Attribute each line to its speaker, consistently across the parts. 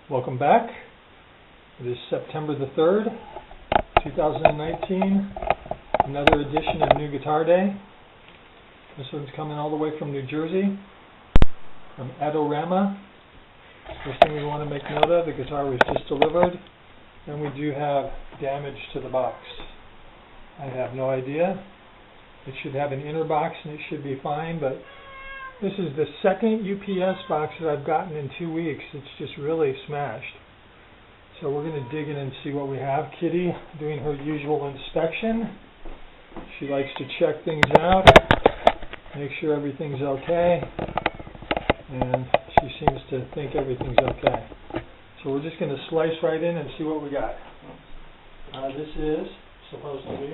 Speaker 1: Welcome back. It is September the 3rd, 2019. Another edition of New Guitar Day. This one's coming all the way from New Jersey, from Adorama. First thing we want to make note of, the guitar was just delivered, and we do have damage to the box. I have no idea. It should have an inner box and it should be fine, but this is the second UPS box that I've gotten in 2 weeks. It's just really smashed. So we're going to dig in and see what we have. Kitty doing her usual inspection. She likes to check things out, make sure everything's okay, and she seems to think everything's okay. So we're just going to slice right in and see what we got. This is supposed to be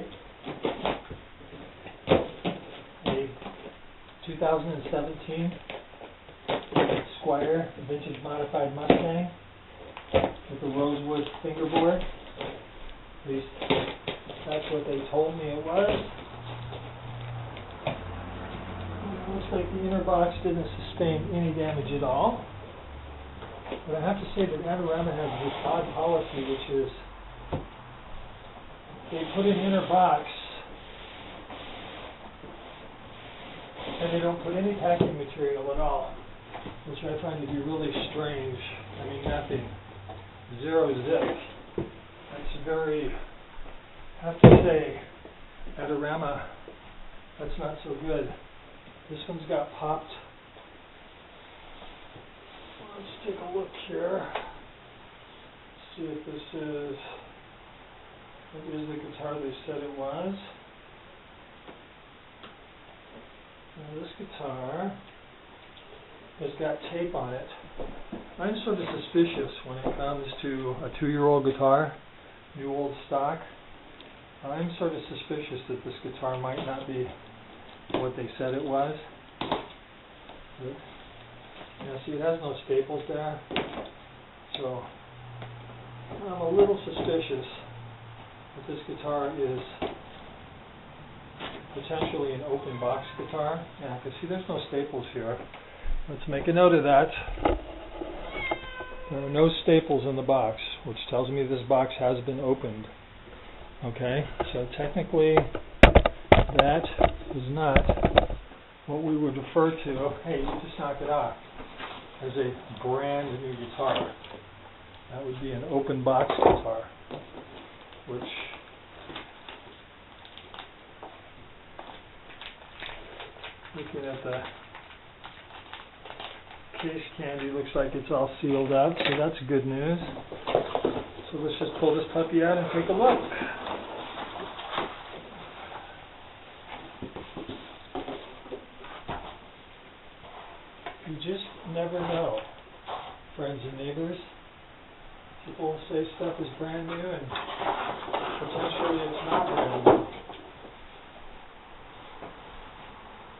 Speaker 1: a 2017 Squier vintage modified Mustang with a rosewood fingerboard. At least that's what they told me it was. It looks like the inner box didn't sustain any damage at all. But I have to say that Adorama has this odd policy, which is they put an inner box and they don't put any packing material at all, which I find to be really strange. I mean, nothing. Zero zip. That's very, I have to say, Adorama, that's not so good. This one's got popped. Let's take a look here. See if this is the guitar they said it was. Now this guitar has got tape on it. I'm sort of suspicious when it comes to a 2-year-old guitar, new old stock. I'm sort of suspicious that this guitar might not be what they said it was. But, see, it has no staples there, so I'm a little suspicious that this guitar is potentially an open box guitar. Yeah, because see, there's no staples here. Let's make a note of that. There are no staples in the box, which tells me this box has been opened. Okay, so technically that is not what we would refer to, hey, you just knock it off, as a brand new guitar. That would be an open box guitar, which looking at the case candy, looks like it's all sealed up, so that's good news. So let's just pull this puppy out and take a look. You just never know, friends and neighbors. People say stuff is brand new and potentially it's not brand new.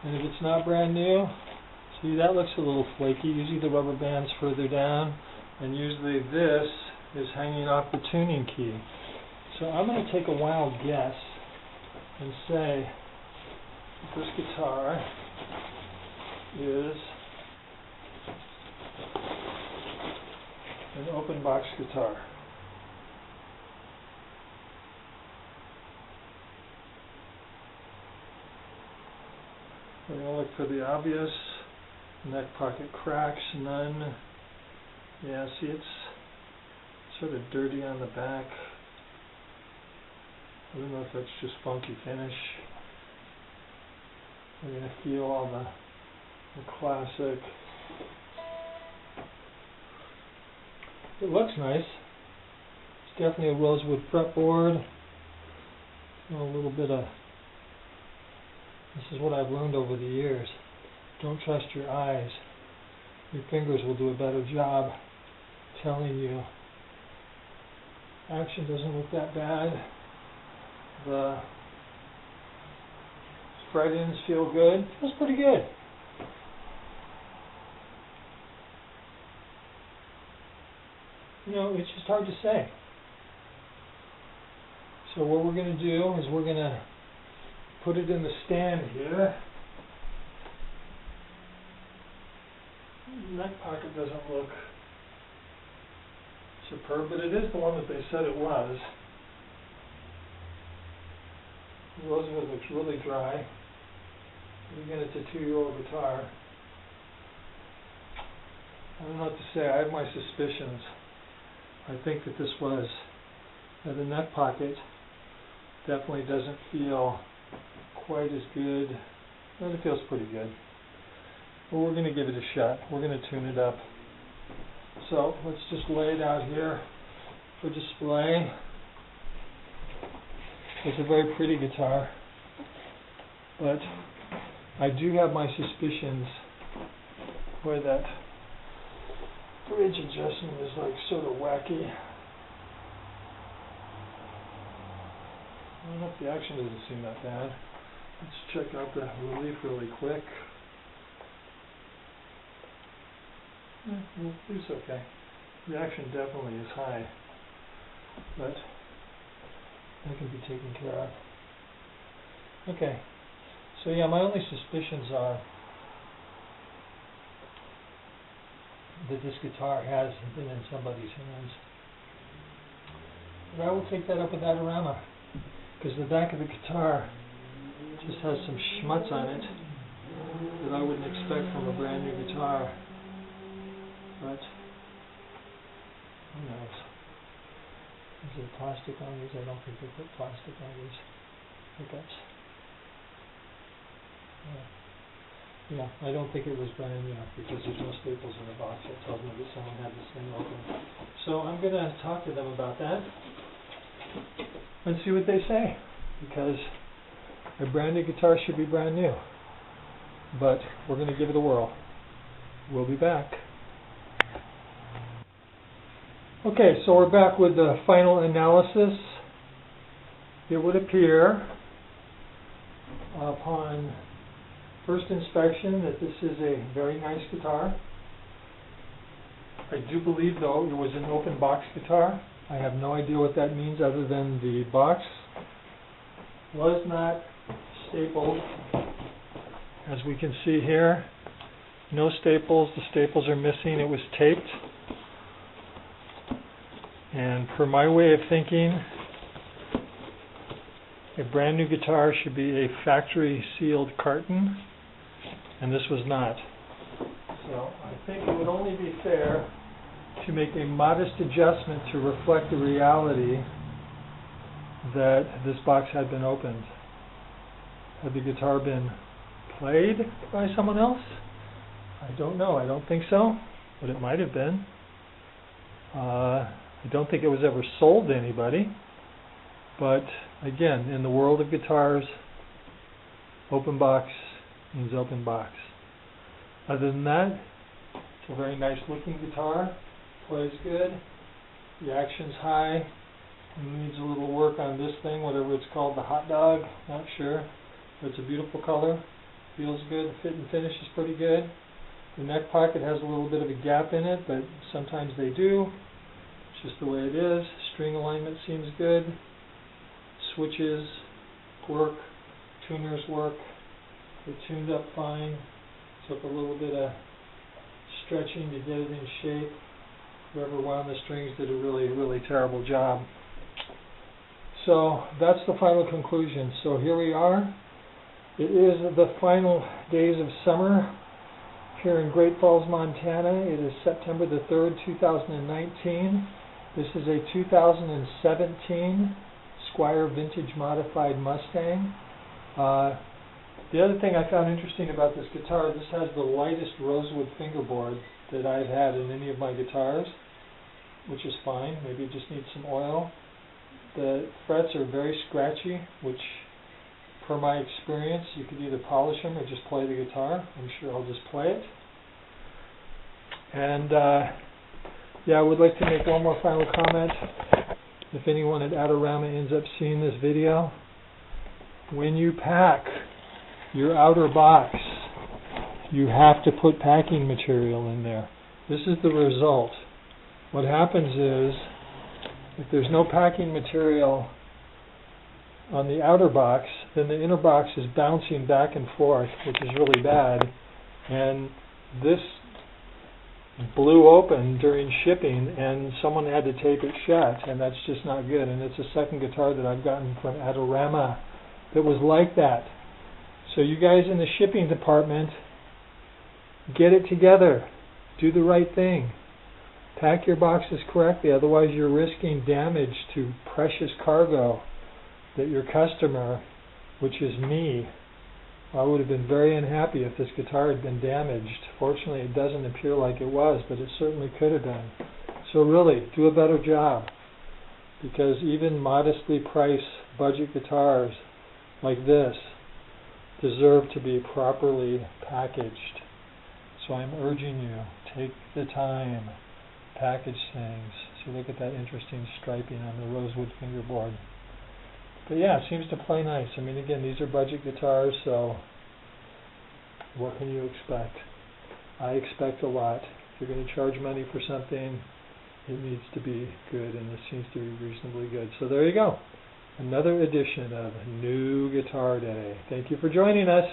Speaker 1: And if it's not brand new, see, that looks a little flaky. Usually the rubber band's further down, and usually this is hanging off the tuning key. So I'm going to take a wild guess and say that this guitar is an open box guitar. We're going to look for the obvious. Neck pocket cracks, none. Yeah, see, it's sort of dirty on the back. I don't know if that's just funky finish. We're going to feel all the classic. It looks nice. It's definitely a rosewood fretboard. A little bit of, this is what I've learned over the years. Don't trust your eyes. Your fingers will do a better job telling you. Action doesn't look that bad. The fret ends feel good. Feels pretty good. You know, it's just hard to say. So what we're going to do is we're going to put it in the stand here. Neck pocket doesn't look superb, but it is the one that they said it was. The rosewood looks really dry. But again, it's a 2-year-old guitar. I don't know what to say. I have my suspicions. I think that this was, the neck pocket definitely doesn't feel quite as good. Well, it feels pretty good. But we're going to give it a shot. We're going to tune it up. So let's just lay it out here for display. It's a very pretty guitar, but I do have my suspicions where that bridge adjustment is like sort of wacky. I don't know if the action doesn't seem that bad. Let's check out the relief really quick. It's okay. The action definitely is high, but that can be taken care of. Okay, so yeah, my only suspicions are that this guitar has been in somebody's hands. But I will take that up with Adorama, because the back of the guitar just has some schmutz on it that I wouldn't expect from a brand new guitar. But who knows? Is there plastic on these? I don't think they put plastic on these pickups. Yeah, I don't think it was brand new because there's no staples in the box. That tells me that someone had this thing open. So I'm going to talk to them about that and see what they say, because a brand new guitar should be brand new. But we're going to give it a whirl. We'll be back. Okay, so we're back with the final analysis. It would appear upon first inspection that this is a very nice guitar. I do believe, though, it was an open box guitar. I have no idea what that means other than the box was not stapled. As we can see here, no staples. The staples are missing. It was taped. And per my way of thinking, a brand new guitar should be a factory sealed carton, and this was not. So I think it would only be fair to make a modest adjustment to reflect the reality that this box had been opened. Had the guitar been played by someone else? I don't know. I don't think so, but it might have been. I don't think it was ever sold to anybody, but again, in the world of guitars, open box means open box. Other than that, it's a very nice looking guitar, plays good, the action's high, it needs a little work on this thing, whatever it's called, the hot dog, not sure, but it's a beautiful color, feels good, the fit and finish is pretty good. The neck pocket has a little bit of a gap in it, but sometimes they do. Just the way it is. String alignment seems good. Switches work. Tuners work. They're tuned up fine. Took a little bit of stretching to get it in shape. Whoever wound the strings did a really, really terrible job. So that's the final conclusion. So here we are. It is the final days of summer here in Great Falls, Montana. It is September the 3rd, 2019. This is a 2017 Squier Vintage Modified Mustang. The other thing I found interesting about this guitar, this has the lightest rosewood fingerboard that I've had in any of my guitars, which is fine. Maybe it just needs some oil. The frets are very scratchy, which, per my experience, you could either polish them or just play the guitar. I'm sure I'll just play it. And yeah, I would like to make one more final comment. If anyone at Adorama ends up seeing this video, when you pack your outer box, you have to put packing material in there. This is the result. What happens is, if there's no packing material on the outer box, then the inner box is bouncing back and forth, which is really bad. And this blew open during shipping, and someone had to tape it shut, and that's just not good. And it's the second guitar that I've gotten from Adorama that was like that. So you guys in the shipping department, get it together. Do the right thing. Pack your boxes correctly, otherwise you're risking damage to precious cargo that your customer, which is me, I would have been very unhappy if this guitar had been damaged. Fortunately, it doesn't appear like it was, but it certainly could have been. So really, do a better job, because even modestly priced budget guitars like this deserve to be properly packaged. So I'm urging you, take the time, package things. So look at that interesting striping on the rosewood fingerboard. But yeah, it seems to play nice. I mean, again, these are budget guitars, so what can you expect? I expect a lot. If you're going to charge money for something, it needs to be good, and this seems to be reasonably good. So there you go. Another edition of New Guitar Day. Thank you for joining us.